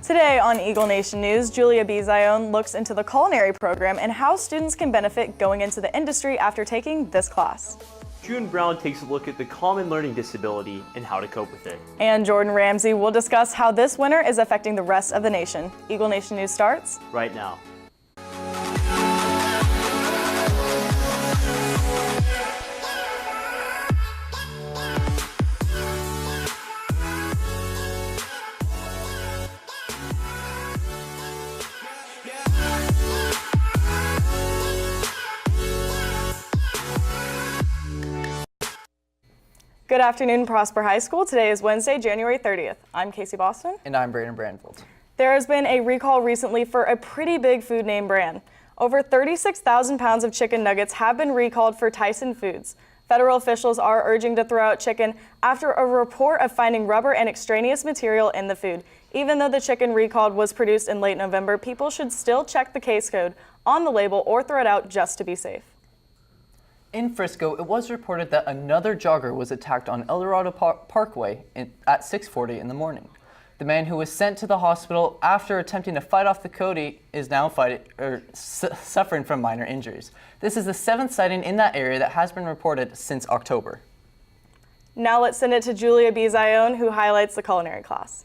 Today on Eagle Nation News, Julia Bizione looks into the culinary program and how students can benefit going into the industry after taking this class. June Brown takes a look at the common learning disability and how to cope with it. And Jordan Ramsey will discuss how this winter is affecting the rest of the nation. Eagle Nation News starts right now. Good afternoon, Prosper High School. Today is Wednesday, January 30th. I'm Casey Boston. And I'm Brandon Brandvold. There has been a recall recently for a pretty big food name brand. Over 36,000 pounds of chicken nuggets have been recalled for Tyson Foods. Federal officials are urging to throw out chicken after a report of finding rubber and extraneous material in the food. Even though the chicken recalled was produced in late November, people should still check the case code on the label or throw it out just to be safe. In Frisco, it was reported that another jogger was attacked on El Dorado Parkway at 6:40 in the morning. The man who was sent to the hospital after attempting to fight off the Cody is now suffering from minor injuries. This is the 7th sighting in that area that has been reported since October. Now let's send it to Julia Bizione, who highlights the culinary class.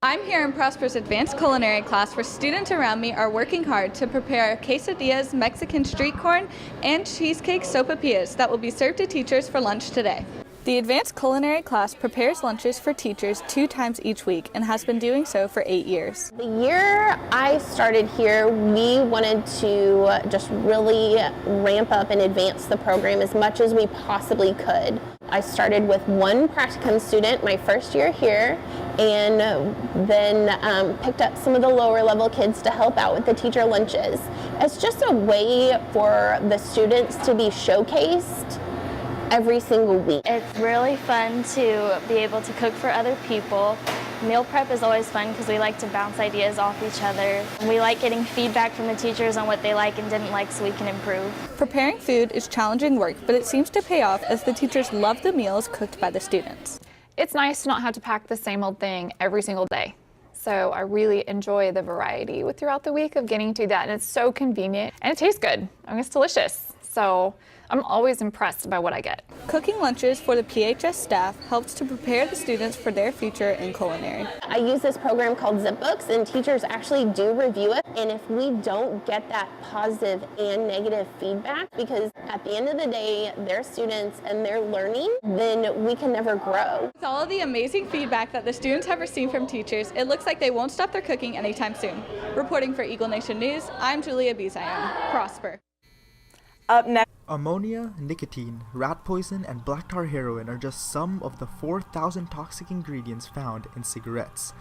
I'm here in Prosper's advanced culinary class where students around me are working hard to prepare quesadillas, Mexican street corn, and cheesecake sopapillas that will be served to teachers for lunch today. The advanced culinary class prepares lunches for teachers 2 times each week and has been doing so for 8 years. The year I started here, we wanted to just really ramp up and advance the program as much as we possibly could. I started with 1 practicum student my first year here, and then picked up some of the lower level kids to help out with the teacher lunches. It's just a way for the students to be showcased every single week. It's really fun to be able to cook for other people. Meal prep is always fun because we like to bounce ideas off each other. We like getting feedback from the teachers on what they like and didn't like so we can improve. Preparing food is challenging work, but it seems to pay off as the teachers love the meals cooked by the students. It's nice to not have to pack the same old thing every single day. So I really enjoy the variety throughout the week of getting to that, and it's so convenient and it tastes good. I mean, it's delicious. So I'm always impressed by what I get. Cooking lunches for the PHS staff helps to prepare the students for their future in culinary. I use this program called ZipBooks, and teachers actually do review it. And if we don't get that positive and negative feedback, because at the end of the day, they're students and they're learning, then we can never grow. With all of the amazing feedback that the students have received from teachers, it looks like they won't stop their cooking anytime soon. Reporting for Eagle Nation News, I'm Julia Bizione. Prosper. Up next. Ammonia, nicotine, rat poison, and black tar heroin are just some of the 4,000 toxic ingredients found in cigarettes.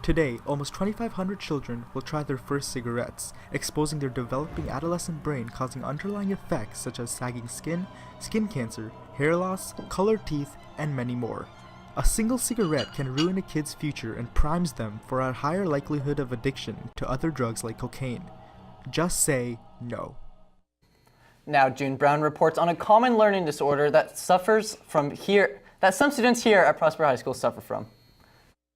Today, almost 2,500 children will try their first cigarettes, exposing their developing adolescent brain, causing underlying effects such as sagging skin, skin cancer, hair loss, colored teeth, and many more. A single cigarette can ruin a kid's future and primes them for a higher likelihood of addiction to other drugs like cocaine. Just say no. Now, June Brown reports on a common learning disorder that some students here at Prosper High School suffer from.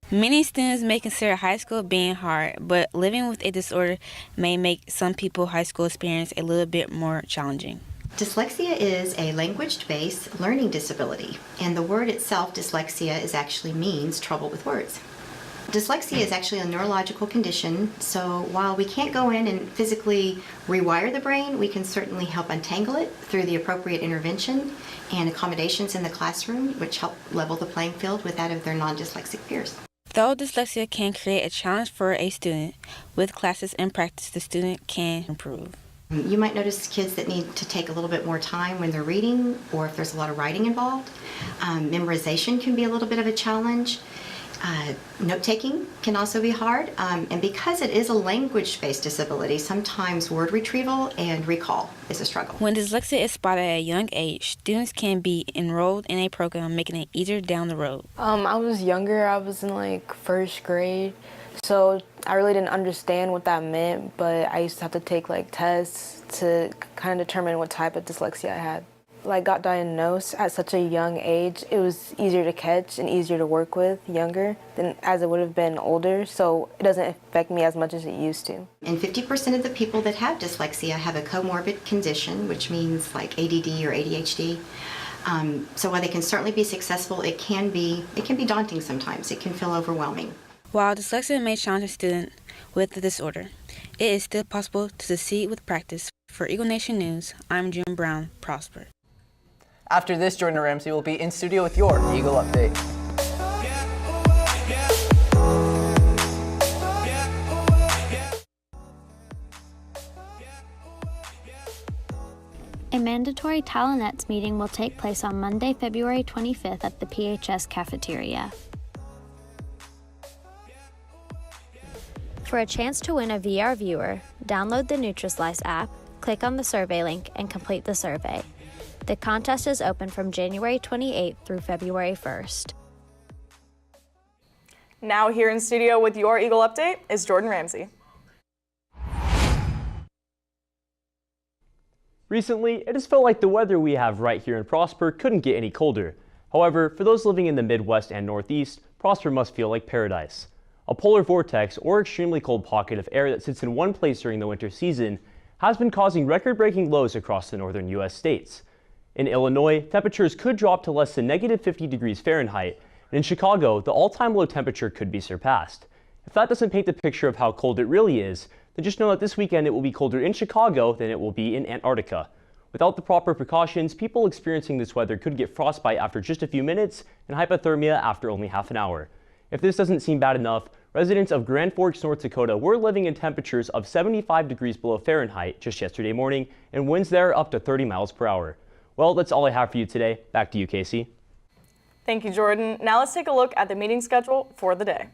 Many students may consider high school being hard, but living with a disorder may make some people's high school experience a little bit more challenging. Dyslexia is a language-based learning disability, and the word itself, dyslexia, actually means trouble with words. Dyslexia is actually a neurological condition, so while we can't go in and physically rewire the brain, we can certainly help untangle it through the appropriate intervention and accommodations in the classroom, which help level the playing field with that of their non-dyslexic peers. Though dyslexia can create a challenge for a student, with classes and practice, the student can improve. You might notice kids that need to take a little bit more time when they're reading, or if there's a lot of writing involved. Memorization can be a little bit of a challenge. Note-taking can also be hard, and because it is a language-based disability, sometimes word retrieval and recall is a struggle. When dyslexia is spotted at a young age, students can be enrolled in a program, making it easier down the road. I was younger. I was in first grade, so I really didn't understand what that meant, but I used to have to take tests to kind of determine what type of dyslexia I had. got diagnosed at such a young age, it was easier to catch and easier to work with younger than as it would have been older, so it doesn't affect me as much as it used to. And 50% of the people that have dyslexia have a comorbid condition, which means like ADD or ADHD. So while they can certainly be successful, it can be daunting sometimes. It can feel overwhelming. While dyslexia may challenge a student with the disorder, it is still possible to succeed with practice. For Eagle Nation News, I'm June Brown, Prosper. After this, Jordan Ramsey will be in studio with your Eagle Update. A mandatory Talenets meeting will take place on Monday, February 25th at the PHS cafeteria. For a chance to win a VR viewer, download the NutriSlice app, click on the survey link, and complete the survey. The contest is open from January 28th through February 1st. Now here in studio with your Eagle Update is Jordan Ramsey. Recently, it has felt like the weather we have right here in Prosper couldn't get any colder. However, for those living in the Midwest and Northeast, Prosper must feel like paradise. A polar vortex or extremely cold pocket of air that sits in one place during the winter season has been causing record-breaking lows across the northern U.S. states. In Illinois, temperatures could drop to less than -50 degrees Fahrenheit, and in Chicago, the all-time low temperature could be surpassed. If that doesn't paint the picture of how cold it really is, then just know that this weekend it will be colder in Chicago than it will be in Antarctica. Without the proper precautions, people experiencing this weather could get frostbite after just a few minutes and hypothermia after only half an hour. If this doesn't seem bad enough, residents of Grand Forks, North Dakota were living in temperatures of 75 degrees below Fahrenheit just yesterday morning, and winds there up to 30 miles per hour. Well, that's all I have for you today. Back to you, Casey. Thank you, Jordan. Now let's take a look at the meeting schedule for the day.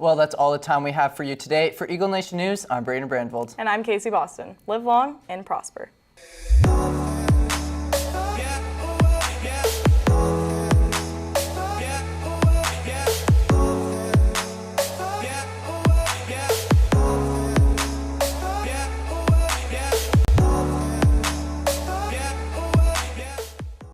Well, that's all the time we have for you today. For Eagle Nation News, I'm Brayden Brandvold. And I'm Casey Boston. Live long and prosper.